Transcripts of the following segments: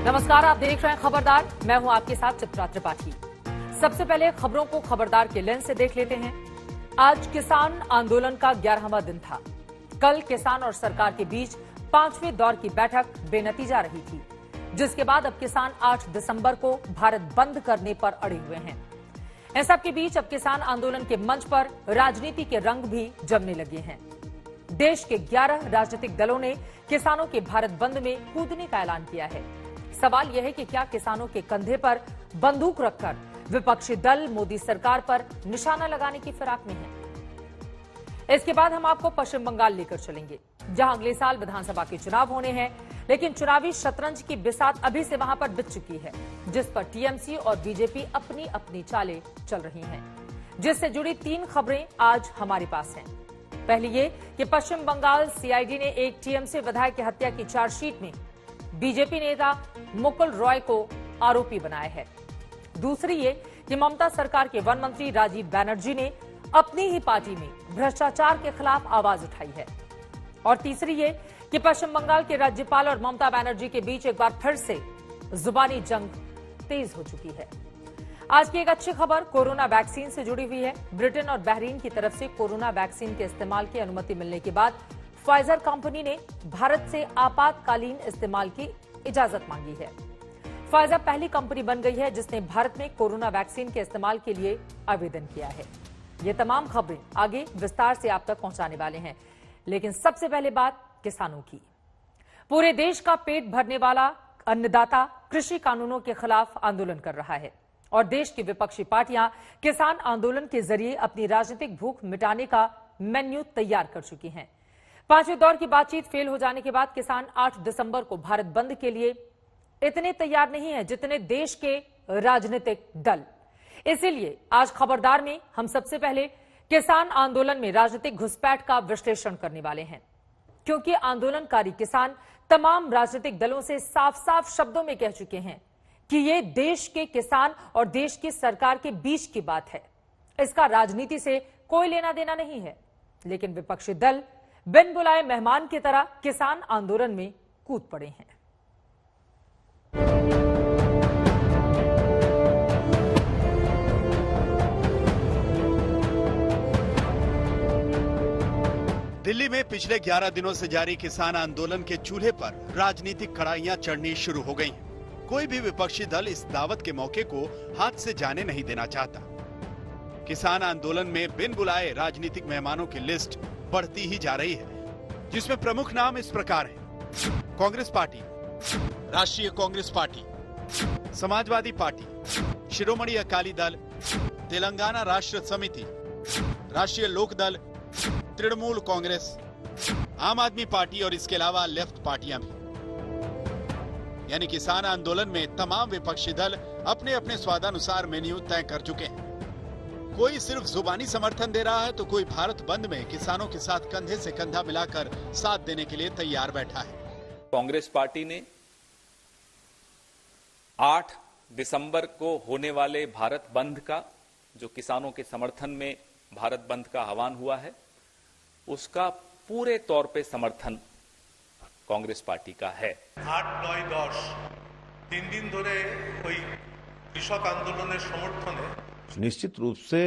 नमस्कार, आप देख रहे हैं खबरदार। मैं हूं आपके साथ चित्रा त्रिपाठी। सबसे पहले खबरों को खबरदार के लेंस से देख लेते हैं। आज किसान आंदोलन का 11वां दिन था। कल किसान और सरकार के बीच 5वें दौर की बैठक बेनतीजा रही थी, जिसके बाद अब किसान 8 दिसंबर को भारत बंद करने पर अड़े हुए हैं। इन सबके बीच अब किसान आंदोलन के मंच पर राजनीति के रंग भी जमने लगे हैं। देश के 11 राजनीतिक दलों ने किसानों के भारत बंद में कूदने का ऐलान किया है। सवाल यह है कि क्या किसानों के कंधे पर बंदूक रखकर विपक्षी दल मोदी सरकार पर निशाना लगाने की फिराक में है? इसके बाद हम आपको पश्चिम बंगाल लेकर चलेंगे, जहां अगले साल विधानसभा के चुनाव होने हैं, लेकिन चुनावी शतरंज की बिसात अभी से वहां पर बिछ चुकी है, जिस पर टीएमसी और बीजेपी अपनी अपनी चालें चल रही हैं, जिससे जुड़ी 3 खबरें आज हमारे पास हैं। पहली ये कि पश्चिम बंगाल सीआईडी ने एक टीएमसी विधायक की हत्या की चार्जशीट में बीजेपी नेता मुकुल रॉय को आरोपी बनाया है। दूसरी ये कि ममता सरकार के वन मंत्री राजीव बैनर्जी ने अपनी ही पार्टी में भ्रष्टाचार के खिलाफ आवाज उठाई है। और तीसरी ये कि पश्चिम बंगाल के राज्यपाल और ममता बनर्जी के बीच एक बार फिर से जुबानी जंग तेज हो चुकी है। आज की एक अच्छी खबर कोरोना वैक्सीन से जुड़ी हुई है। ब्रिटेन और बहरीन की तरफ से कोरोना वैक्सीन के इस्तेमाल की अनुमति मिलने के बाद फाइजर कंपनी ने भारत से आपातकालीन इस्तेमाल की इजाजत मांगी है। फाइजर पहली कंपनी बन गई है जिसने भारत में कोरोना वैक्सीन के इस्तेमाल के लिए आवेदन किया है। ये तमाम खबरें आगे विस्तार से आप तक पहुंचाने वाले हैं, लेकिन सबसे पहले बात किसानों की। पूरे देश का पेट भरने वाला अन्नदाता कृषि कानूनों के खिलाफ आंदोलन कर रहा है और देश की विपक्षी पार्टियां किसान आंदोलन के जरिए अपनी राजनीतिक भूख मिटाने का मेन्यू तैयार कर चुकी हैं। 5वें दौर की बातचीत फेल हो जाने के बाद किसान 8 दिसंबर को भारत बंद के लिए इतने तैयार नहीं है जितने देश के राजनीतिक दल। इसीलिए आज खबरदार में हम सबसे पहले किसान आंदोलन में राजनीतिक घुसपैठ का विश्लेषण करने वाले हैं, क्योंकि आंदोलनकारी किसान तमाम राजनीतिक दलों से साफ साफ शब्दों में कह चुके हैं कि ये देश के किसान और देश की सरकार के बीच की बात है, इसका राजनीति से कोई लेना देना नहीं है। लेकिन विपक्षी दल बिन बुलाए मेहमान की तरह किसान आंदोलन में कूद पड़े हैं। दिल्ली में पिछले 11 दिनों से जारी किसान आंदोलन के चूल्हे पर राजनीतिक कड़ाइयां चढ़नी शुरू हो गई हैं। कोई भी विपक्षी दल इस दावत के मौके को हाथ से जाने नहीं देना चाहता। किसान आंदोलन में बिन बुलाए राजनीतिक मेहमानों की लिस्ट बढ़ती ही जा रही है, जिसमें प्रमुख नाम इस प्रकार हैं: कांग्रेस पार्टी, राष्ट्रीय कांग्रेस पार्टी, समाजवादी पार्टी, शिरोमणि अकाली दल, तेलंगाना राष्ट्र समिति, राष्ट्रीय लोक दल, तृणमूल कांग्रेस, आम आदमी पार्टी और इसके अलावा लेफ्ट पार्टियां भी। यानी किसान आंदोलन में तमाम विपक्षी दल अपने अपने स्वादानुसार मेन्यू तय कर चुके हैं। कोई सिर्फ जुबानी समर्थन दे रहा है तो कोई भारत बंद में किसानों के साथ कंधे से कंधा मिलाकर साथ देने के लिए तैयार बैठा है। कांग्रेस पार्टी ने 8 दिसंबर को होने वाले भारत बंद का, जो किसानों के समर्थन में भारत बंद का आह्वान हुआ है, उसका पूरे तौर पे समर्थन कांग्रेस पार्टी का है। 8, 9, 10 3 दिन ধরে ওই কৃষক আন্দোলনের সমর্থনে निश्चित रूप से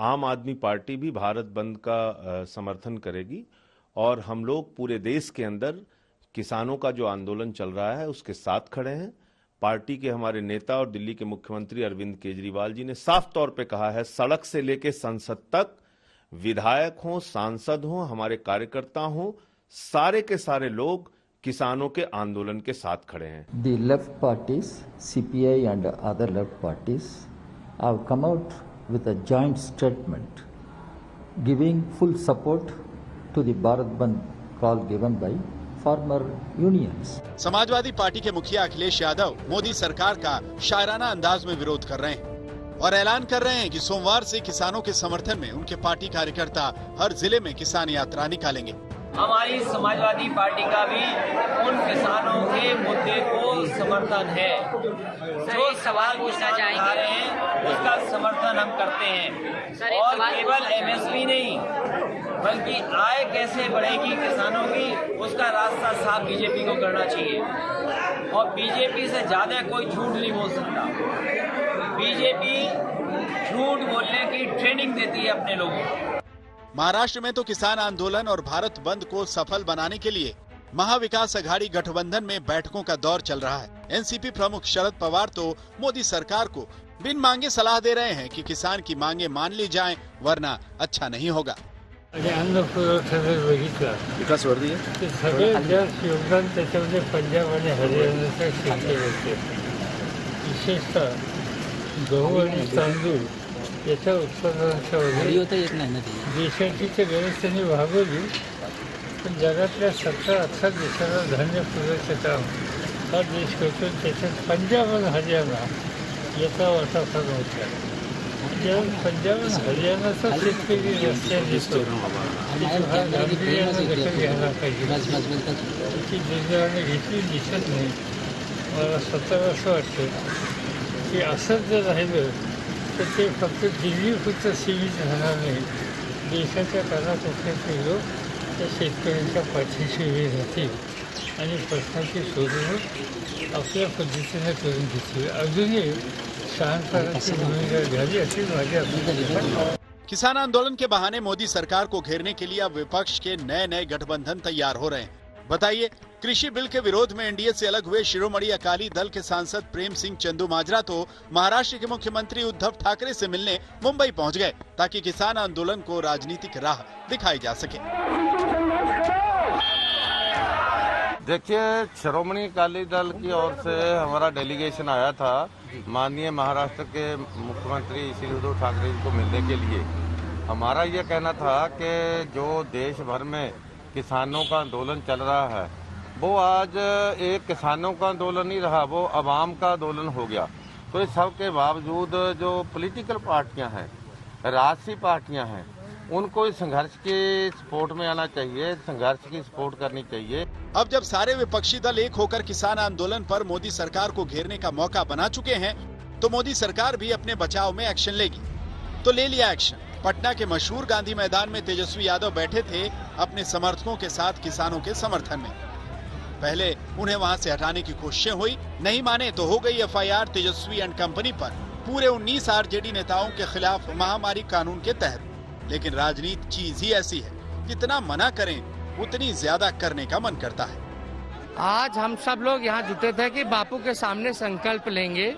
आम आदमी पार्टी भी भारत बंद का समर्थन करेगी और हम लोग पूरे देश के अंदर किसानों का जो आंदोलन चल रहा है उसके साथ खड़े हैं। पार्टी के हमारे नेता और दिल्ली के मुख्यमंत्री अरविंद केजरीवाल जी ने साफ तौर पे कहा है, सड़क से लेके संसद तक विधायक हों, सांसद हों, हमारे कार्यकर्ता हों, सारे के सारे लोग किसानों के आंदोलन के साथ खड़े हैं। The left parties, CPI and other left parties have come out with a joint statement giving full support to the Bharat Bandh call given by farmer unions. Samajwadi party के मुखिया अखिलेश यादव मोदी सरकार का शायराना अंदाज में विरोध कर रहे हैं और ऐलान कर रहे हैं कि सोमवार से किसानों के समर्थन में उनके पार्टी कार्यकर्ता हर जिले में किसान यात्रा निकालेंगे। हमारी समाजवादी पार्टी का भी उन किसानों के मुद्दे को समर्थन है। जो सवाल पूछना चाह रहे हैं उसका समर्थन हम करते हैं और केवल एमएसपी नहीं, बल्कि आय कैसे बढ़ेगी किसानों की, उसका रास्ता साफ बीजेपी को करना चाहिए। और बीजेपी से ज्यादा कोई झूठ नहीं बोल सकता। बीजेपी झूठ बोलने की ट्रेनिंग देती है अपने लोगों को। महाराष्ट्र में तो किसान आंदोलन और भारत बंद को सफल बनाने के लिए महाविकास अघाड़ी गठबंधन में बैठकों का दौर चल रहा है। एनसीपी प्रमुख शरद पवार तो मोदी सरकार को बिन मांगे सलाह दे रहे हैं कि किसान की मांगे मान ली जाएं, वरना अच्छा नहीं होगा। आणि अन्न पुरवठ्याचा बघितला विकास वर्दी की सगळ्यात जास्त योगदान त्याच्यामध्ये पंजाब आणि हरियाणाच्या शेतकऱ्याचे, विशेषतः गहू आणि तांदूळ याच्या उत्पादनाच्या देशाची गरज त्यांनी भागवली, पण जगातल्या 17-18 देशाला धान्य पुरवठ्याचं काम हा देश करतो। त्याच्यात पंजाब आणि हरियाणा याचा वाटा फार मोठा आहे। जेव्हा पंजाब आणि हरियाणाचा शेतकरी रस्त्यात येतो हा गांभीर्यानं दखल घ्यायला पाहिजे। त्याची दुर्दैवाने घेतली दिसत नाही। मला स्वतःला असं वाटतं की असंच जर राहिलं तर ते फक्त दिल्लीपुरतं सीमित राहणार नाही। देशाच्या कानाकोपऱ्यातले लोक त्या शेतकऱ्यांच्या पाठीशी उभे राहतील आणि प्रश्नाची सोडवणूक आपल्या पद्धतीने करून घेतील। अजूनही शहानपणाची भूमिका घ्यावी अशी माझी अपेक्षा। किसान आंदोलन के बहाने मोदी सरकार को घेरने के लिए अब विपक्ष के नए नए गठबंधन तैयार हो रहे हैं। बताइए, कृषि बिल के विरोध में एनडीए से अलग हुए शिरोमणि अकाली दल के सांसद प्रेम सिंह चंदूमाजरा तो महाराष्ट्र के मुख्यमंत्री उद्धव ठाकरे से मिलने मुंबई पहुंच गए ताकि किसान आंदोलन को राजनीतिक राह दिखाई जा सके। देखिए, शिरोमणि अकाली दल की ओर से हमारा डेलीगेशन आया था माननीय महाराष्ट्र के मुख्यमंत्री श्री उद्धव ठाकरे जी को मिलने के लिए। हमारा ये कहना था कि जो देश भर में किसानों का आंदोलन चल रहा है वो आज एक किसानों का आंदोलन नहीं रहा, वो अवाम का आंदोलन हो गया। तो इस सब के बावजूद जो पॉलिटिकल पार्टियां हैं, राजसी पार्टियां हैं, उनको इस संघर्ष के सपोर्ट में आना चाहिए, संघर्ष की सपोर्ट करनी चाहिए। अब जब सारे विपक्षी दल एक होकर किसान आंदोलन पर मोदी सरकार को घेरने का मौका बना चुके हैं, तो मोदी सरकार भी अपने बचाव में एक्शन लेगी। तो ले लिया एक्शन। पटना के मशहूर गांधी मैदान में तेजस्वी यादव बैठे थे अपने समर्थकों के साथ किसानों के समर्थन में। पहले उन्हें वहां से हटाने की कोशिशें हुई, नहीं माने तो हो गई एफआईआर तेजस्वी एंड कंपनी पर पूरे 19 आरजेडी नेताओं के खिलाफ महामारी कानून के तहत। लेकिन राजनीति चीज ही ऐसी है, जितना मना करें उतनी ज्यादा करने का मन करता है। आज हम सब लोग यहाँ जुटे थे कि बापू के सामने संकल्प लेंगे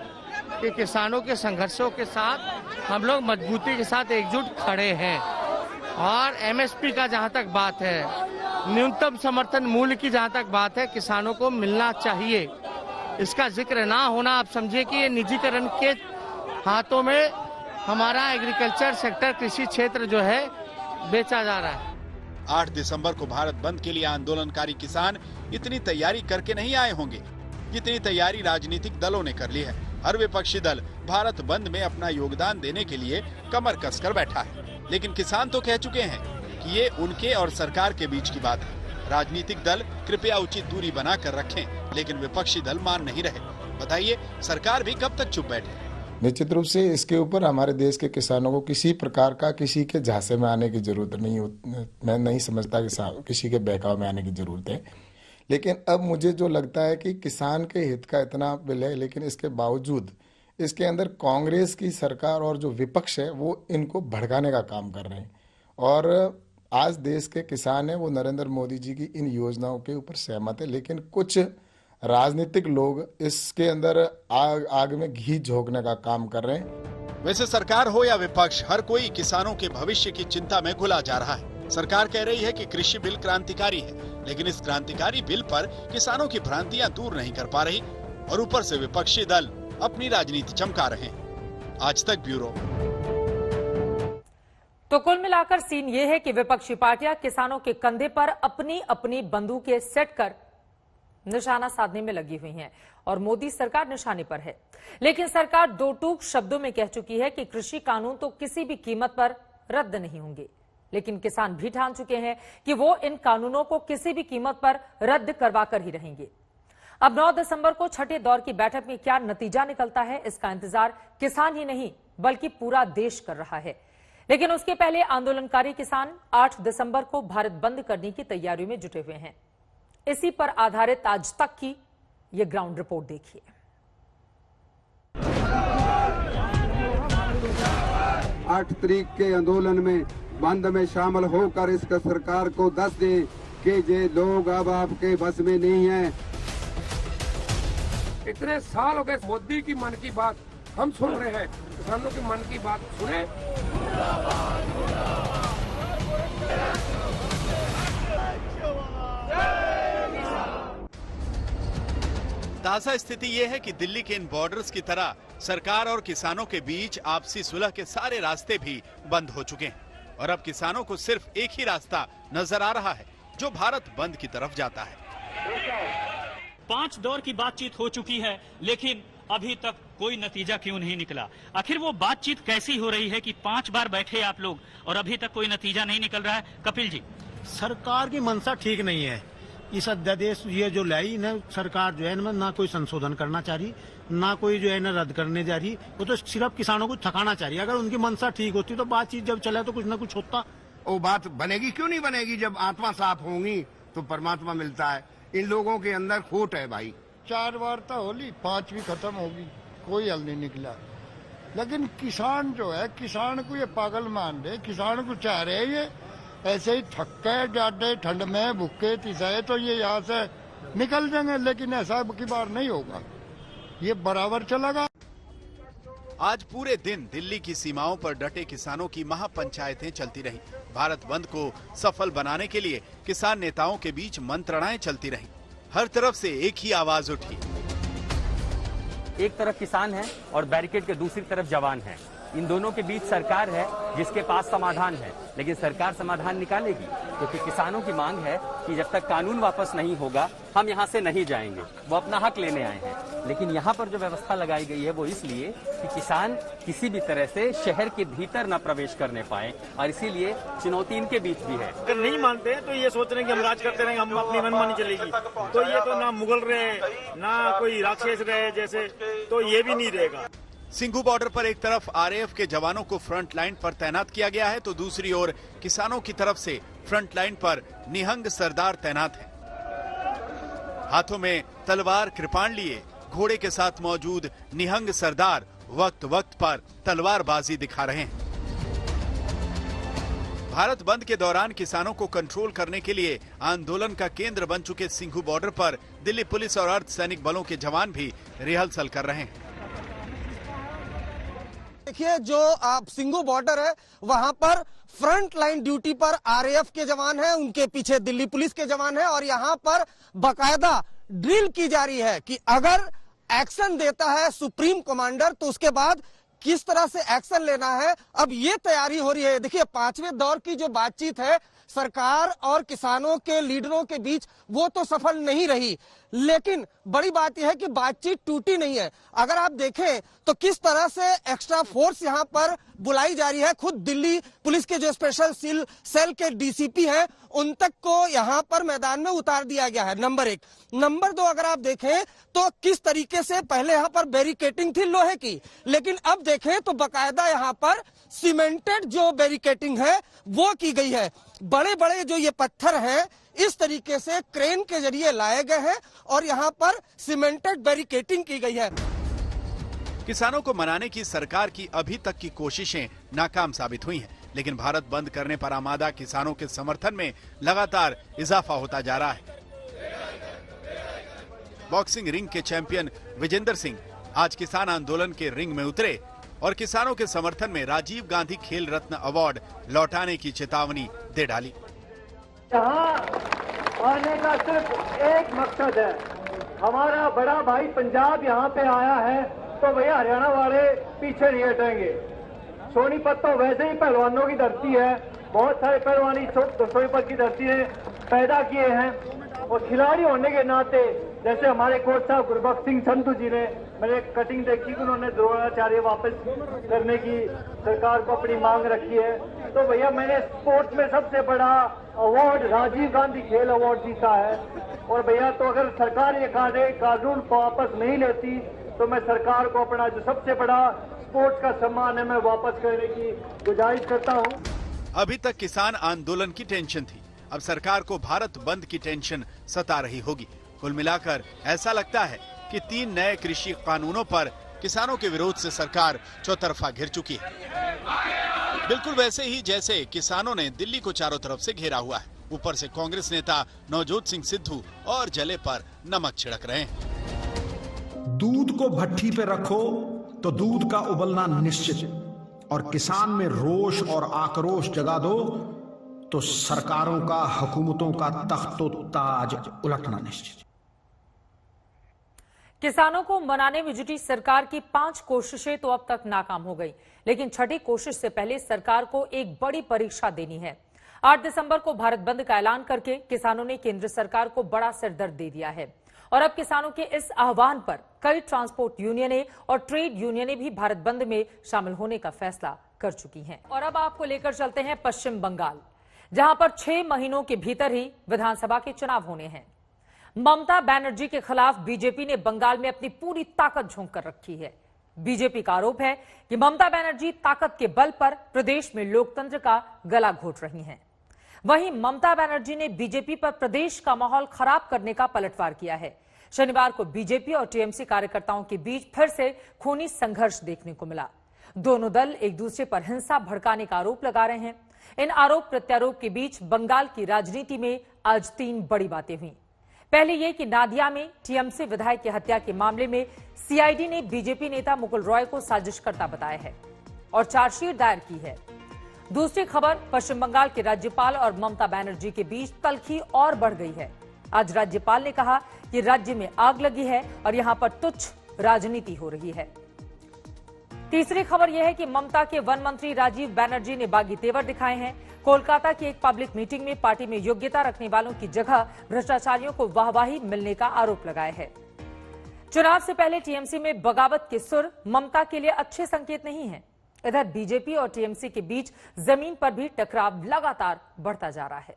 कि किसानों के संघर्षों के साथ हम लोग मजबूती के साथ एकजुट खड़े हैं। और एमएसपी का जहाँ तक बात है, न्यूनतम समर्थन मूल्य की जहाँ तक बात है, किसानों को मिलना चाहिए। इसका जिक्र ना होना, आप समझिए कि ये निजीकरण के हाथों में हमारा एग्रीकल्चर सेक्टर, कृषि क्षेत्र जो है बेचा जा रहा है। 8 दिसंबर को भारत बंद के लिए आंदोलनकारी किसान इतनी तैयारी करके नहीं आए होंगे जितनी तैयारी राजनीतिक दलों ने कर ली है। हर विपक्षी दल भारत बंद में अपना योगदान देने के लिए कमर कसकर बैठा है, लेकिन किसान तो कह चुके हैं कि ये उनके और सरकार के बीच की बात है। राजनीतिक दल कृपया उचित दूरी बनाकर रखें, लेकिन विपक्षी दल मान नहीं रहे। बताइए, सरकार भी कब तक चुप बैठे? निश्चित रूप से इसके ऊपर हमारे देश के किसानों को किसी प्रकार का किसी के झांसे में आने की जरूरत नहीं होती। मैं नहीं समझता कि किसी के बहकाव में आने की जरूरत है। लेकिन अब मुझे जो लगता है कि किसान के हित का इतना बिल है, लेकिन इसके बावजूद इसके अंदर कांग्रेस की सरकार और जो विपक्ष है वो इनको भड़काने का काम कर रहे हैं। और आज देश के किसान है वो नरेंद्र मोदी जी की इन योजनाओं के ऊपर सहमत है, लेकिन कुछ राजनीतिक लोग इसके अंदर आग में घी झोंकने का काम कर रहे हैं। वैसे सरकार हो या विपक्ष, हर कोई किसानों के भविष्य की चिंता में घुला जा रहा है। सरकार कह रही है कि कृषि बिल क्रांतिकारी है, लेकिन इस क्रांतिकारी बिल पर किसानों की भ्रांतियां दूर नहीं कर पा रही और ऊपर से विपक्षी दल अपनी राजनीति चमका रहे हैं। आज तक ब्यूरो। तो कुल मिलाकर सीन ये है कि विपक्षी पार्टियां किसानों के कंधे पर अपनी अपनी बंदूकें सेट कर निशाना साधने में लगी हुई हैं और मोदी सरकार निशाने पर है। लेकिन सरकार दो टूक शब्दों में कह चुकी है कि कृषि कानून तो किसी भी कीमत पर रद्द नहीं होंगे। लेकिन किसान भी ठान चुके हैं कि वो इन कानूनों को किसी भी कीमत पर रद्द करवा कर ही रहेंगे। अब 9 दिसंबर को छठे दौर की बैठक में क्या नतीजा निकलता है, इसका इंतजार किसान ही नहीं बल्कि पूरा देश कर रहा है। लेकिन उसके पहले आंदोलनकारी किसान 8 दिसंबर को भारत बंद करने की तैयारियों में जुटे हुए हैं। इसी पर आधारित आज तक की ये ग्राउंड रिपोर्ट देखिए। 8 तारीख के आंदोलन में बंद में शामिल होकर इस सरकार को दस दें कि ये लोग अब आपके बस में नहीं हैं। इतने साल हो गए मोदी की मन की बात हम सुन रहे हैं, किसानों की मन की बात सुने। ताजा स्थिति यह है कि दिल्ली के इन बॉर्डर्स की तरह सरकार और किसानों के बीच आपसी सुलह के सारे रास्ते भी बंद हो चुके हैं और अब किसानों को सिर्फ एक ही रास्ता नजर आ रहा है जो भारत बंद की तरफ जाता है। 5 दौर की बातचीत हो चुकी है, लेकिन अभी तक कोई नतीजा क्यों नहीं निकला? आखिर वो बातचीत कैसी हो रही है कि 5 बार बैठे आप लोग और अभी तक कोई नतीजा नहीं निकल रहा है? कपिल जी, सरकार की मंशा ठीक नहीं है। इस अध्यादेश ये जो लाई ना सरकार जो है ना कोई संशोधन करना चाह रही, ना कोई जो है ना रद्द करने जा रही, वो तो सिर्फ किसानों को थकाना चाह रही। अगर उनकी मंशा ठीक होती तो बातचीत जब चले तो कुछ ना कुछ होता। वो बात बनेगी क्यों नहीं बनेगी? जब आत्मा साफ होंगी तो परमात्मा मिलता है। इन लोगों के अंदर खोट है भाई। 4 वार्ता होली, 5वीं खत्म होगी, कोई हल नहीं निकला। लेकिन किसान जो है, किसान को ये पागल मान रहे, किसान को चाह रहे ये ऐसे ही थक्के जाते ठंड में भूखे तिसाए तो ये यहाँ से निकल जाएंगे, लेकिन ऐसा की बार नहीं होगा, ये बराबर चलेगा। आज पूरे दिन दिल्ली की सीमाओं पर डटे किसानों की महापंचायतें चलती रहीं। भारत बंद को सफल बनाने के लिए किसान नेताओं के बीच मंत्रणाएं चलती रहीं। हर तरफ से एक ही आवाज उठी। एक तरफ किसान है और बैरिकेड के दूसरी तरफ जवान है। इन दोनों के बीच सरकार है जिसके पास समाधान है, लेकिन सरकार समाधान निकालेगी क्योंकि किसानों की मांग है कि जब तक कानून वापस नहीं होगा हम यहाँ से नहीं जाएंगे। वो अपना हक लेने आए हैं, लेकिन यहाँ पर जो व्यवस्था लगाई गई है वो इसलिए कि किसान किसी भी तरह से शहर के भीतर न प्रवेश करने पाए, और इसीलिए चुनौती इनके बीच भी है। अगर नहीं मानते हैं तो ये सोच रहे हैं कि हम राज करते रहेंगे, हम अपनी मनमानी चलेगी, तो ये तो ना मुगल रहे ना कोई राक्षस रहे जैसे, तो ये भी नहीं रहेगा। सिंघू बॉर्डर पर एक तरफ आरएएफ के जवानों को फ्रंट लाइन पर तैनात किया गया है तो दूसरी ओर किसानों की तरफ से फ्रंट लाइन पर निहंग सरदार तैनात हैं। हाथों में तलवार कृपाण लिए घोड़े के साथ मौजूद निहंग सरदार वक्त वक्त पर तलवारबाजी दिखा रहे हैं। भारत बंद के दौरान किसानों को कंट्रोल करने के लिए आंदोलन का केंद्र बन चुके सिंघू बॉर्डर पर दिल्ली पुलिस और अर्धसैनिक बलों के जवान भी रिहर्सल कर रहे हैं। देखिए, जो सिंघू बॉर्डर है वहां पर फ्रंट लाइन ड्यूटी पर आरएएफ के जवान हैं, उनके पीछे दिल्ली पुलिस के जवान हैं और यहां पर बकायदा ड्रिल की जा रही है कि अगर एक्शन देता है सुप्रीम कमांडर तो उसके बाद किस तरह से एक्शन लेना है। अब ये तैयारी हो रही है। देखिए, 5वें दौर की जो बातचीत है सरकार और किसानों के लीडरों के बीच, वो तो सफल नहीं रही, लेकिन बड़ी बात यह है कि बातचीत टूटी नहीं है। अगर आप देखें तो किस तरह से एक्स्ट्रा फोर्स यहां पर बुलाई जा रही है। खुद दिल्ली पुलिस के जो स्पेशल सेल के डीसीपी हैं उन तक को यहां पर मैदान में उतार दिया गया है, नंबर 1। नंबर 2, अगर आप देखें तो किस तरीके से पहले यहां पर बैरिकेटिंग थी लोहे की, लेकिन अब देखें तो बकायदा यहां पर सीमेंटेड जो बैरिकेटिंग है वो की गई है। बड़े बड़े जो ये पत्थर हैं इस तरीके से क्रेन के जरिए लाए गए हैं और यहाँ पर सीमेंटेड बैरिकेटिंग की गई है। किसानों को मनाने की सरकार की अभी तक की कोशिशें नाकाम साबित हुई हैं, लेकिन भारत बंद करने पर आमादा किसानों के समर्थन में लगातार इजाफा होता जा रहा है। बॉक्सिंग रिंग के चैंपियन विजेंदर सिंह आज किसान आंदोलन के रिंग में उतरे और किसानों के समर्थन में राजीव गांधी खेल रत्न अवार्ड लौटाने की चेतावनी दे डाली। यहाँ आने का सिर्फ एक मकसद है, हमारा बड़ा भाई पंजाब यहाँ पे आया है तो भैया हरियाणा वाले पीछे नहीं हटेंगे। सोनीपत तो वैसे ही पहलवानों की धरती है, बहुत सारे पहलवानी सोनीपत की धरती ने पैदा किए हैं और खिलाड़ी होने के नाते जैसे हमारे कोच साहब गुरबख्श सिंह संधू जी ने, मैंने कटिंग देखी कि उन्होंने द्रोणाचार्य वापस करने की सरकार को अपनी मांग रखी है। तो भैया मैंने स्पोर्ट्स में सबसे बड़ा अवार्ड राजीव गांधी खेल अवार्ड जीता है और भैया तो अगर सरकार ये कानून को वापस नहीं लेती तो मैं सरकार को अपना जो सबसे बड़ा स्पोर्ट्स का सम्मान है मैं वापस करने की गुजारिश करता हूँ। अभी तक किसान आंदोलन की टेंशन थी, अब सरकार को भारत बंद की टेंशन सता रही होगी। कुल मिलाकर ऐसा लगता है कि 3 नए कृषि कानूनों पर किसानों के विरोध से सरकार चौतरफा घिर चुकी है, बिल्कुल वैसे ही जैसे किसानों ने दिल्ली को चारों तरफ से घेरा हुआ है। ऊपर से कांग्रेस नेता नवजोत सिंह सिद्धू और जले पर नमक छिड़क रहे हैं। दूध को भट्ठी पे रखो तो दूध का उबलना निश्चित, और किसान में रोष और आक्रोश जगा दो तो सरकारों का, हुकूमतों का तख्तो ताज उलटना निश्चित। किसानों को मनाने में जुटी सरकार की 5 कोशिशें तो अब तक नाकाम हो गई, लेकिन छठी कोशिश से पहले सरकार को एक बड़ी परीक्षा देनी है। 8 दिसंबर को भारत बंद का ऐलान करके किसानों ने केंद्र सरकार को बड़ा सिरदर्द दे दिया है और अब किसानों के इस आह्वान पर कई ट्रांसपोर्ट यूनियनें और ट्रेड यूनियनें भी भारत बंद में शामिल होने का फैसला कर चुकी हैं। और अब आपको लेकर चलते हैं पश्चिम बंगाल, जहां पर 6 महीनों के भीतर ही विधानसभा के चुनाव होने हैं। ममता बनर्जी के खिलाफ बीजेपी ने बंगाल में अपनी पूरी ताकत झोंक कर रखी है। बीजेपी का आरोप है कि ममता बनर्जी ताकत के बल पर प्रदेश में लोकतंत्र का गला घोट रही हैं। वहीं ममता बनर्जी ने बीजेपी पर प्रदेश का माहौल खराब करने का पलटवार किया है। शनिवार को बीजेपी और टीएमसी कार्यकर्ताओं के बीच फिर से खूनी संघर्ष देखने को मिला। दोनों दल एक दूसरे पर हिंसा भड़काने का आरोप लगा रहे हैं। इन आरोप प्रत्यारोप के बीच बंगाल की राजनीति में आज 3 बड़ी बातें हुई। पहले यह कि नादिया में टीएमसी विधायक की हत्या के मामले में सीआईडी ने बीजेपी नेता मुकुल रॉय को साजिशकर्ता बताया है और चार्जशीट दायर की है। दूसरी खबर, पश्चिम बंगाल के राज्यपाल और ममता बनर्जी के बीच तल्खी और बढ़ गई है। आज राज्यपाल ने कहा कि राज्य में आग लगी है और यहां पर तुच्छ राजनीति हो रही है। तीसरी खबर यह है कि ममता के वन मंत्री राजीव बनर्जी ने बागी तेवर दिखाए हैं। कोलकाता की एक पब्लिक मीटिंग में पार्टी में योग्यता रखने वालों की जगह भ्रष्टाचारियों को वाहवाही मिलने का आरोप लगाया है। चुनाव से पहले टीएमसी में बगावत के सुर ममता के लिए अच्छे संकेत नहीं है। इधर बीजेपी और टीएमसी के बीच जमीन पर भी टकराव लगातार बढ़ता जा रहा है।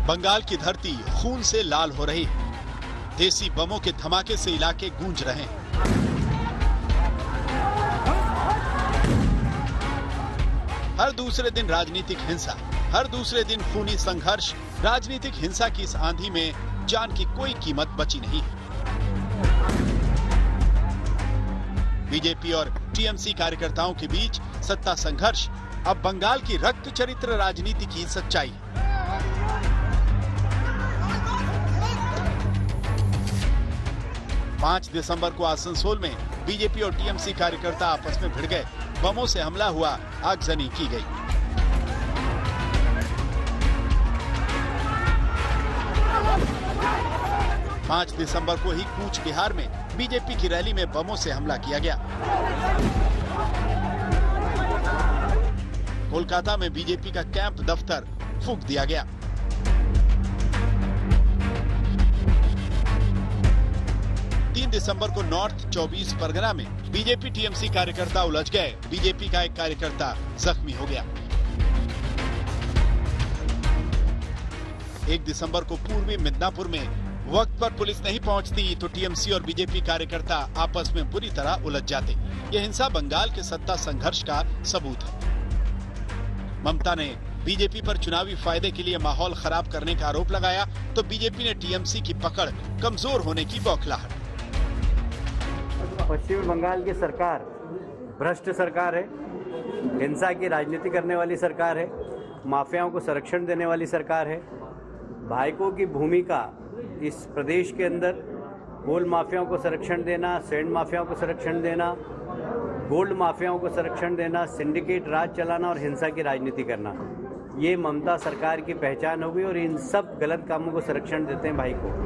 बंगाल की धरती खून से लाल हो रही है। देसी बमों के धमाके से इलाके गूंज रहे हैं। हर दूसरे दिन राजनीतिक हिंसा, हर दूसरे दिन खूनी संघर्ष। राजनीतिक हिंसा की इस आंधी में जान की कोई कीमत बची नहीं है। बीजेपी और टीएमसी कार्यकर्ताओं के बीच सत्ता संघर्ष अब बंगाल की रक्त चरित्र राजनीति की सच्चाई है। 5 दिसंबर को आसनसोल में बीजेपी और टीएमसी कार्यकर्ता आपस में भिड़ गए। बमों से हमला हुआ, आगजनी की गई। पांच दिसंबर को ही कूच बिहार में बीजेपी की रैली में बमों से हमला किया गया। कोलकाता में बीजेपी का कैंप दफ्तर फूंक दिया गया। दिसंबर को नॉर्थ 24 परगना में बीजेपी टीएमसी कार्यकर्ता उलझ गए। बीजेपी का एक कार्यकर्ता जख्मी हो गया। 1 दिसंबर को पूर्वी मिदनापुर में वक्त पर पुलिस नहीं पहुंचती तो टीएमसी और बीजेपी कार्यकर्ता आपस में बुरी तरह उलझ जाते। यह हिंसा बंगाल के सत्ता संघर्ष का सबूत है। ममता ने बीजेपी पर चुनावी फायदे के लिए माहौल खराब करने का आरोप लगाया तो बीजेपी ने टीएमसी की पकड़ कमजोर होने की बौखलाहट। पश्चिम बंगाल की सरकार भ्रष्ट सरकार है, हिंसा की राजनीति करने वाली सरकार है, माफियाओं को संरक्षण देने वाली सरकार है। भाइकों की भूमिका इस प्रदेश के अंदर गोल्ड माफियाओं को संरक्षण देना, सैंड माफियाओं को संरक्षण देना, गोल्ड माफियाओं को संरक्षण देना, सिंडिकेट राज चलाना और हिंसा की राजनीति करना, ये ममता सरकार की पहचान होगी और इन सब गलत कामों को संरक्षण देते हैं भाई को।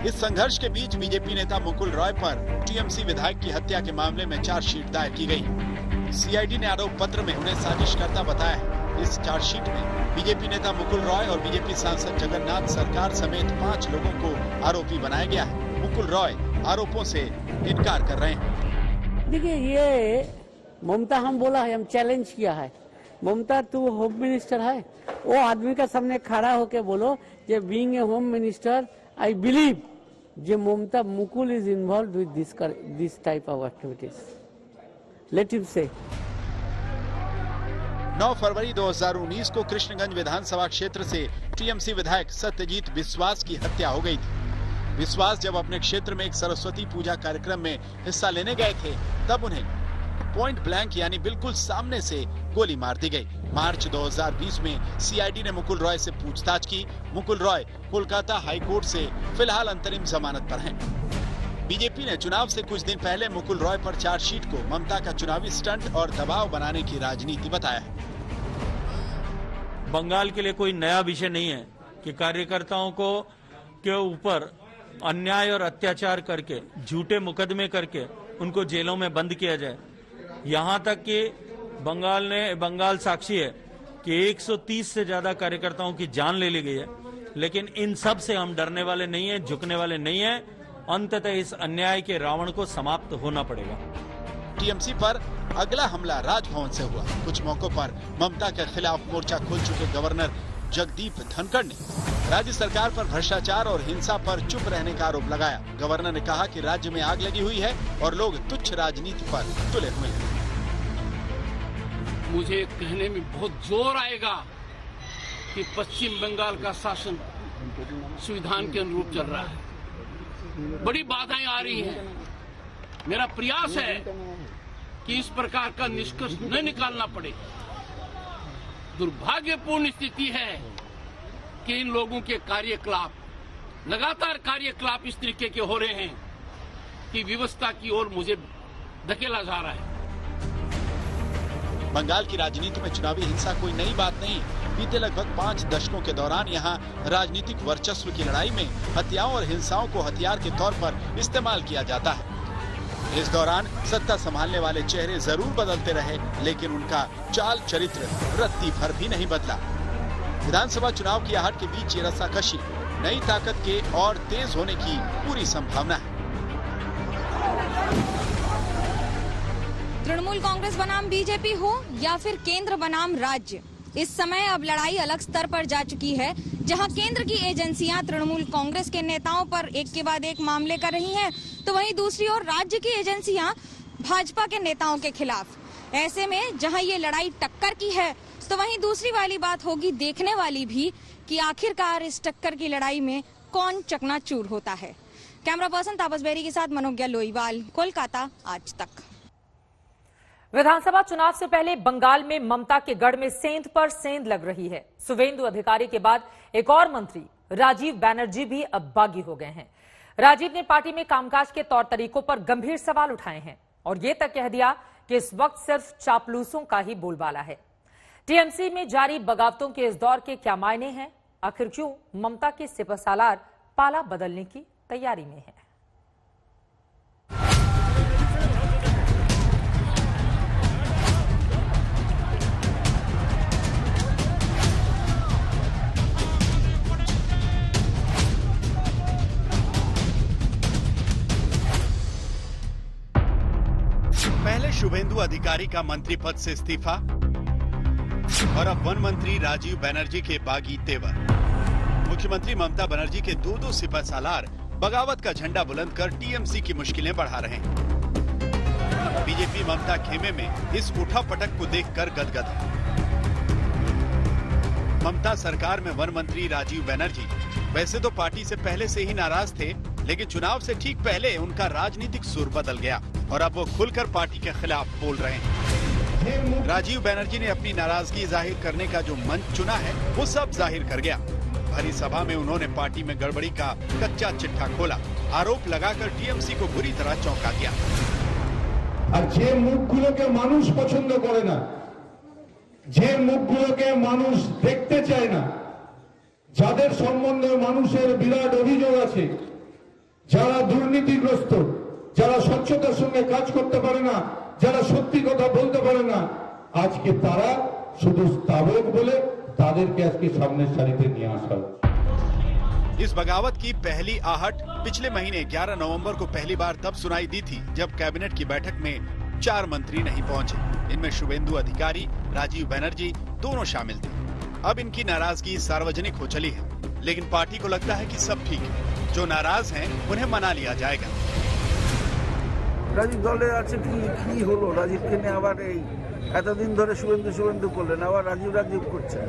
इस संघर्ष के बीच बीजेपी नेता मुकुल रॉय पर टीएमसी विधायक की हत्या के मामले में चार्जशीट दायर की गई। सीआईडी ने आरोप पत्र में उन्हें साजिशकर्ता बताया है। इस चार्जशीट में बीजेपी नेता मुकुल रॉय और बीजेपी सांसद जगन्नाथ सरकार समेत 5 लोगों को आरोपी बनाया गया है। मुकुल रॉय आरोपों से इनकार कर रहे हैं। देखिए, ये ममता हम बोला है, हम चैलेंज किया है। ममता तू होम मिनिस्टर है, वो आदमी का सामने खड़ा होके बोलो जे being a home minister I believe जे Mamata Mukul is involved with this type of activities. Let him say. 9 फरवरी 2019 को कृष्णगंज विधानसभा क्षेत्र से टीएमसी विधायक सत्यजीत बिस्वास की हत्या हो गई थी। बिस्वास जब अपने क्षेत्र में एक सरस्वती पूजा कार्यक्रम में हिस्सा लेने गए थे, तब उन्हें पॉइंट ब्लैंक यानी बिल्कुल सामने से गोली मार दी गई। मार्च 2020 में सीआईडी ने मुकुल रॉय से पूछताछ की। मुकुल रॉय कोलकाता हाईकोर्ट से फिलहाल अंतरिम जमानत पर हैं। बीजेपी ने चुनाव से कुछ दिन पहले मुकुल रॉय पर चार्जशीट को ममता का चुनावी स्टंट और दबाव बनाने की राजनीति बताया है। बंगाल के लिए कोई नया विषय नहीं है कि कार्यकर्ताओं को के ऊपर अन्याय और अत्याचार करके, झूठे मुकदमे करके उनको जेलों में बंद किया जाए। यहाँ तक कि बंगाल साक्षी है कि 130 से ज्यादा कार्यकर्ताओं की जान ले ली गई है, लेकिन इन सब से हम डरने वाले नहीं है, झुकने वाले नहीं है। अंततः इस अन्याय के रावण को समाप्त होना पड़ेगा। टीएमसी पर अगला हमला राजभवन से हुआ। कुछ मौकों पर ममता के खिलाफ मोर्चा खोल चुके गवर्नर जगदीप धनखड़ ने राज्य सरकार पर भ्रष्टाचार और हिंसा पर चुप रहने का आरोप लगाया। गवर्नर ने कहा कि राज्य में आग लगी हुई है और लोग तुच्छ राजनीति पर तुले हुए हैं। मुझे कहने में बहुत जोर आएगा कि पश्चिम बंगाल का शासन संविधान के अनुरूप चल रहा है। बड़ी बाधाएं आ रही हैं। मेरा प्रयास है कि इस प्रकार का निष्कर्ष न निकालना पड़े। दुर्भाग्यपूर्ण स्थिति है कि इन लोगों के कार्यकलाप, लगातार कार्यकलाप इस तरीके के हो रहे हैं कि व्यवस्था की ओर मुझे धकेला जा रहा है। बंगाल की राजनीति में चुनावी हिंसा कोई नई बात नहीं। बीते लगभग 5 दशकों के दौरान यहाँ राजनीतिक वर्चस्व की लड़ाई में हत्याओं और हिंसाओं को हथियार के तौर पर इस्तेमाल किया जाता है। इस दौरान सत्ता संभालने वाले चेहरे जरूर बदलते रहे, लेकिन उनका चाल चरित्र रत्ती भर भी नहीं बदला। विधानसभा चुनाव की आहट के बीच ये रस्साकशी नई ताकत के और तेज होने की पूरी संभावना है। तृणमूल कांग्रेस बनाम बीजेपी हो या फिर केंद्र बनाम राज्य, इस समय अब लड़ाई अलग स्तर पर जा चुकी है, जहां केंद्र की एजेंसियां तृणमूल कांग्रेस के नेताओं पर एक के बाद एक मामले कर रही हैं, तो वहीं दूसरी ओर राज्य की एजेंसियां भाजपा के नेताओं के खिलाफ। ऐसे में जहां ये लड़ाई टक्कर की है, तो वहीं दूसरी वाली बात होगी देखने वाली भी कि आखिरकार इस टक्कर की लड़ाई में कौन चकनाचूर होता है। कैमरा पर्सन तापस बेरी के साथ मनोज्ञा लोईवाल, कोलकाता, आज तक। विधानसभा चुनाव से पहले बंगाल में ममता के गढ़ में सेंध पर सेंध लग रही है। शुवेंदु अधिकारी के बाद एक और मंत्री राजीव बैनर्जी भी अब बागी हो गए हैं। राजीव ने पार्टी में कामकाज के तौर तरीकों पर गंभीर सवाल उठाए हैं और ये तक कह दिया कि इस वक्त सिर्फ चापलूसों का ही बोलबाला है। टीएमसी में जारी बगावतों के इस दौर के क्या मायने हैं? आखिर क्यों ममता के सिपहसालार पाला बदलने की तैयारी में है? पहले शुभेंदु अधिकारी का मंत्री पद से इस्तीफा और अब वन मंत्री राजीव बनर्जी के बागी तेवर। मुख्यमंत्री ममता बनर्जी के दो सिपहसालार बगावत का झंडा बुलंद कर टीएमसी की मुश्किलें बढ़ा रहे हैं। बीजेपी ममता खेमे में इस उठापटक को देखकर गदगद है। ममता सरकार में वन मंत्री राजीव बनर्जी वैसे तो पार्टी से पहले से ही नाराज थे, लेकिन चुनाव से ठीक पहले उनका राजनीतिक सुर बदल गया और अब वो खुलकर पार्टी के खिलाफ बोल रहे हैं। राजीव बनर्जी ने अपनी नाराजगी जाहिर करने का जो मंच चुना है, वो सब जाहिर कर गया। भरी सभा में उन्होंने पार्टी में गड़बड़ी का कच्चा चिट्ठा खोला, आरोप लगाकर टीएमसी को बुरी तरह चौंका दिया। जे मुखगुलोके मानुष पसंद करे ना, जे मुखगुलोके मानुष देखते चाय ना, যাদের সম্বন্ধে মানুষের বিরাট অভিযোগ আছে, যারা দুর্নীতিগ্রস্ত, যারা স্বচ্ছতার সঙ্গে কাজ করতে পারে না, যারা সত্যি কথা বলতে পারে না, আজকে তারা শুধু স্থাবক বলে তাদেরকে আজকে সামনের সারিতে নিয়ে আসা হচ্ছে। इस बगावत की पहली आहट पिछले महीने 11 नवंबर को पहली बार तब सुनाई दी थी जब कैबिनेट की बैठक में 4 मंत्री नहीं पहुंचे। इनमें शुभेंदु अधिकारी, राजीव बनर्जी दोनों शामिल थे। अब इनकी नाराजगी सार्वजनिक हो चली है, लेकिन पार्टी को लगता है कि सब ठीक है। जो नाराज हैं उन्हें मना लिया जाएगा। রাজীব দলে আছে কি হলো, রাজীবকে নিয়ে আবার এই এতদিন ধরে শুভেন্দু করলেন, আবার রাজীব করছেন,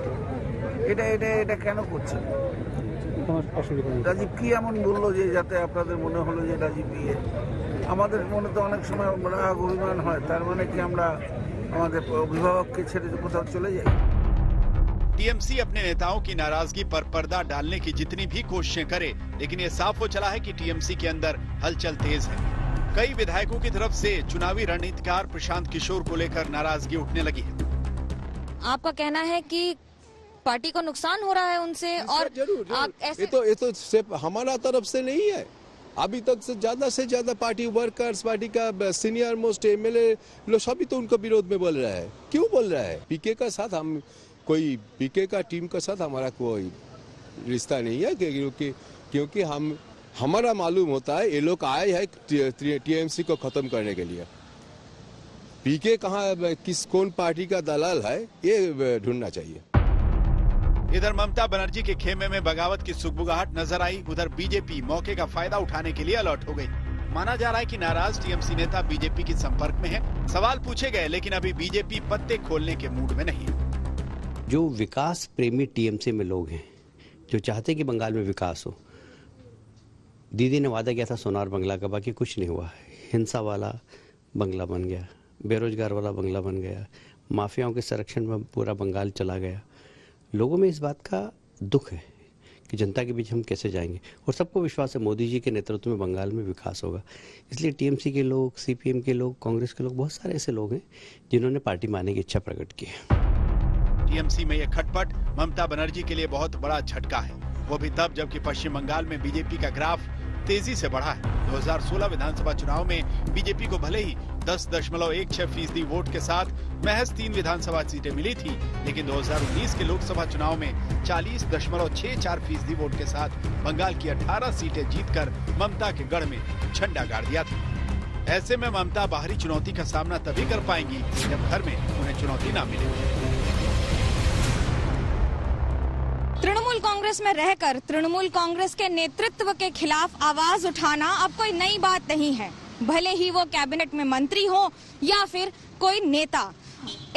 এটা কেন করছেন? রাজীব কি এমন বললো যে যাতে আপনাদের মনে হলো যে রাজীব ইয়ে? আমাদের মনে তো অনেক সময় রাগ অভিমান হয়, তার মানে কি আমরা আমাদের অভিভাবককে ছেড়ে কোথাও চলে যাই? टीएमसी अपने नेताओं की नाराजगी पर पर्दा डालने की जितनी भी कोशिशें करे, लेकिन ये साफ हो चला है कि टीएमसी के अंदर हलचल तेज है। कई विधायकों की तरफ से चुनावी रणनीतिकार प्रशांत किशोर को लेकर नाराजगी उठने लगी है। आपका कहना है कि पार्टी को नुकसान हो रहा है उनसे, और ये तो सिर्फ हमारा तरफ से नहीं है, अभी तक से ज्यादा पार्टी वर्कर्स, पार्टी का सीनियर मोस्ट एमएलए लोग सभी तो उनका विरोध में बोल रहा है। क्यों बोल रहा है? पीके का साथ पीके का टीम का साथ हमारा कोई रिश्ता नहीं है, क्योंकि हमारा मालूम होता है ये लोग आए हैं टीएमसी को खत्म करने के लिए। पीके कहाँ कौन पार्टी का दलाल है ये ढूंढना चाहिए। इधर ममता बनर्जी के खेमे में बगावत की सुगबुगाहट नजर आई, उधर बीजेपी मौके का फायदा उठाने के लिए अलर्ट हो गई। माना जा रहा है कि नाराज टीएमसी नेता बीजेपी के संपर्क में है। सवाल पूछे गए, लेकिन अभी बीजेपी पत्ते खोलने के मूड में नहीं है। जो विकास प्रेमी टीएमसी में लोग हैं, जो चाहते कि बंगाल में विकास हो, दीदी ने वादा किया था सोनार बंगला का, बाकी कुछ नहीं हुआ। हिंसा वाला बंगला बन गया, बेरोजगार वाला बंगला बन गया, माफियाओं के संरक्षण में पूरा बंगाल चला गया। लोगों में इस बात का दुख है कि जनता के बीच हम कैसे जाएंगे, और सबको विश्वास है मोदी जी के नेतृत्व में बंगाल में विकास होगा। इसलिए टीएमसी के लोग, सीपीएम के लोग, कांग्रेस के लोग, बहुत सारे ऐसे लोग हैं जिन्होंने पार्टी में आने की इच्छा प्रकट की है। टीएमसी में यह खटपट ममता बनर्जी के लिए बहुत बड़ा झटका है, वो भी तब जबकि पश्चिम बंगाल में बीजेपी का ग्राफ तेजी से बढ़ा है। 2016 विधानसभा चुनाव में बीजेपी को भले ही 10.16% वोट के साथ महज 3 विधानसभा सीटें मिली थी, लेकिन 2019 के लोकसभा चुनाव में 40.64% वोट के साथ बंगाल की 18 सीटें जीतकर ममता के गढ़ में झंडा गाड़ दिया था। ऐसे में ममता बाहरी चुनौती का सामना तभी कर पाएंगी जब घर में उन्हें चुनौती न मिले। तृणमूल कांग्रेस में रहकर तृणमूल कांग्रेस के नेतृत्व के खिलाफ आवाज उठाना अब कोई नई बात नहीं है, भले ही वो कैबिनेट में मंत्री हो या फिर कोई नेता।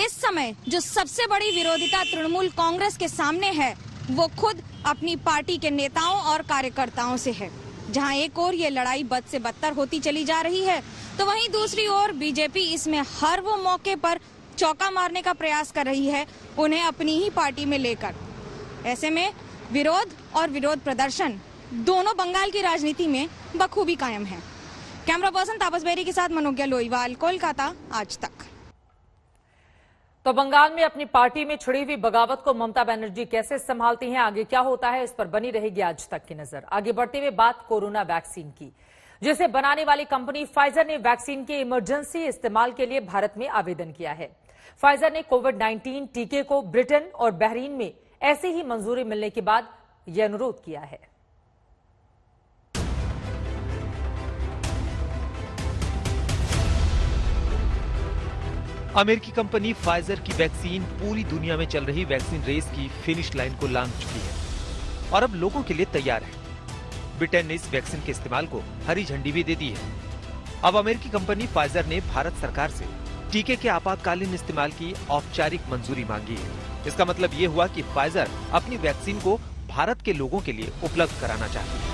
इस समय जो सबसे बड़ी विरोधिता तृणमूल कांग्रेस के सामने है वो खुद अपनी पार्टी के नेताओं और कार्यकर्ताओं से है। जहां एक ओर ये लड़ाई बद से बदतर होती चली जा रही है, तो वहीं दूसरी ओर बीजेपी इसमें हर वो मौके पर चौका मारने का प्रयास कर रही है, उन्हें अपनी ही पार्टी में लेकर। ऐसे में विरोध और विरोध प्रदर्शन दोनों बंगाल की राजनीति में बखूबी कायम है। कैमरा पर्सन तापस बेरी के साथ मनोज्ञा लोईवाल, कोलकाता, आज तक। तो बंगाल में अपनी पार्टी में छिड़ी हुई बगावत को ममता बनर्जी कैसे संभालती हैं, आगे क्या होता है, इस पर बनी रहेगी आज तक की नजर। आगे बढ़ते हुए बात कोरोना वैक्सीन की, जिसे बनाने वाली कंपनी फाइजर ने वैक्सीन के इमरजेंसी इस्तेमाल के लिए भारत में आवेदन किया है। फाइजर ने कोविड-19 टीके को ब्रिटेन और बहरीन में ऐसी ही मंजूरी मिलने के बाद यह अनुरोध किया है। अमेरिकी कंपनी फाइजर की वैक्सीन पूरी दुनिया में चल रही वैक्सीन रेस की फिनिश लाइन को लांघ चुकी है और अब लोगों के लिए तैयार है। ब्रिटेन ने इस वैक्सीन के इस्तेमाल को हरी झंडी भी दे दी है। अब अमेरिकी कंपनी फाइजर ने भारत सरकार से टीके के आपातकालीन इस्तेमाल की औपचारिक मंजूरी मांगी है। इसका मतलब ये हुआ कि फाइजर अपनी वैक्सीन को भारत के लोगों के लिए उपलब्ध कराना चाहती है।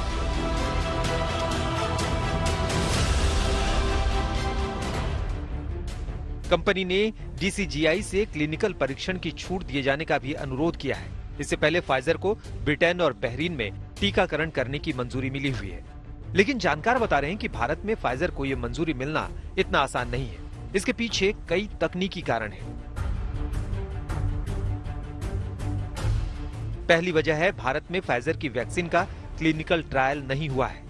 कंपनी ने डीसीजीआई से क्लिनिकल परीक्षण की छूट दिए जाने का भी अनुरोध किया है। इससे पहले फाइजर को ब्रिटेन और बहरीन में टीकाकरण करने की मंजूरी मिली हुई है, लेकिन जानकार बता रहे हैं कि भारत में फाइजर को ये मंजूरी मिलना इतना आसान नहीं है। इसके पीछे कई तकनीकी कारण हैं। पहली वजह है भारत में फाइजर की वैक्सीन का क्लिनिकल ट्रायल नहीं हुआ है।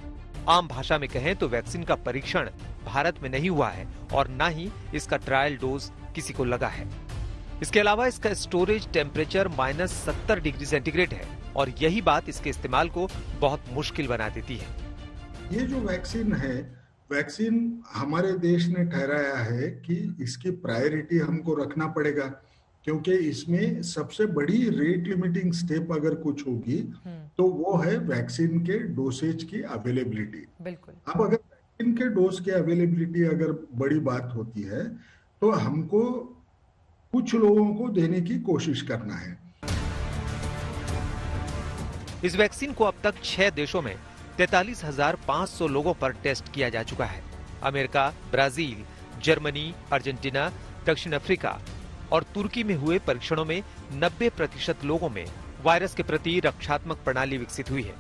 आम भाषा में कहें तो वैक्सीन का परीक्षण भारत में नहीं हुआ है और न ही इसका ट्रायल डोज किसी को लगा है। इसके अलावा इसका स्टोरेज टेम्परेचर -70 डिग्री सेंटीग्रेड है और यही बात इसके इस्तेमाल को बहुत मुश्किल बना देती है। ये जो वैक्सीन है, वैक्सीन हमारे देश ने ठहराया है कि इसकी प्रायोरिटी हमको रखना पड़ेगा, क्योंकि इसमें सबसे बड़ी रेट लिमिटिंग स्टेप अगर कुछ होगी तो वो है वैक्सीन के डोसेज की अवेलेबिलिटी। बिल्कुल। अब अगर वैक्सीन के डोज की अवेलेबिलिटी अगर बड़ी बात होती है तो हमको कुछ लोगों को देने की कोशिश करना है। इस वैक्सीन को अब तक 6 देशों में 43,500 लोगों पर टेस्ट किया जा चुका है। अमेरिका, ब्राजील, जर्मनी, अर्जेंटीना, दक्षिण अफ्रीका और तुर्की में हुए परीक्षणों में 90% लोगों में वायरस के प्रति रक्षात्मक प्रणाली विकसित हुई है।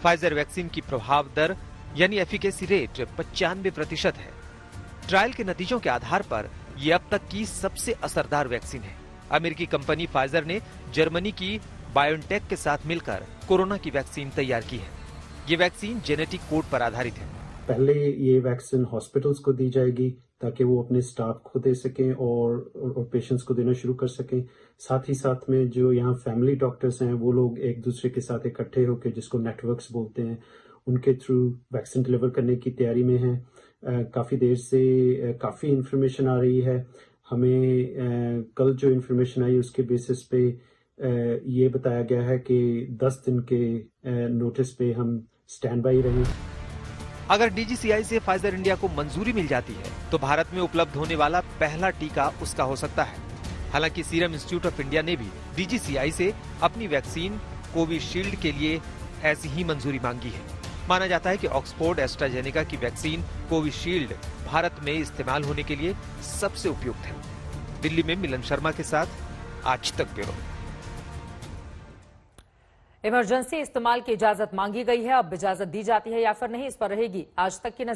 फाइजर वैक्सीन की प्रभाव दर यानी एफिकेसी रेट 95% है। ट्रायल के नतीजों के आधार पर ये अब तक की सबसे असरदार वैक्सीन है। अमेरिकी कंपनी फाइजर ने जर्मनी की बायोनटेक के साथ मिलकर कोरोना की वैक्सीन तैयार की है। ये वैक्सीन जेनेटिक कोड पर आधारित है। पहले ये वैक्सीन हॉस्पिटल्स को दी जाएगी ताकि वो अपने स्टाफ को दे सकें और पेशेंट्स को देना शुरू कर सकें। साथ ही साथ में जो यहाँ फैमिली डॉक्टर्स हैं वो लोग एक दूसरे के साथ इकट्ठे होकर, जिसको नेटवर्क्स बोलते हैं, उनके थ्रू वैक्सीन डिलीवर करने की तैयारी में है। काफ़ी देर से काफ़ी इंफॉर्मेशन आ रही है हमें। कल जो इंफॉर्मेशन आई उसके बेसिस पे ये बताया गया है कि 10 दिन के नोटिस पे हम स्टैंड बाई रहें। अगर डीजीसीआई से फाइजर इंडिया को मंजूरी मिल जाती है तो भारत में उपलब्ध होने वाला पहला टीका उसका हो सकता है। हालांकि सीरम इंस्टीट्यूट ऑफ इंडिया ने भी डीजीसीआई से अपनी वैक्सीन कोविशील्ड के लिए ऐसी ही मंजूरी मांगी है। माना जाता है कि ऑक्सफोर्ड एस्ट्राजेनेका की वैक्सीन कोविशील्ड भारत में इस्तेमाल होने के लिए सबसे उपयुक्त है। दिल्ली में मिलन शर्मा के साथ आज तक ब्यूरो। इमरजेंसी इस्तेमाल की इजाजत मांगी गई है, अब इजाजत दी जाती है या फिर नहीं, इस पर रहेगी आज तक की नजर।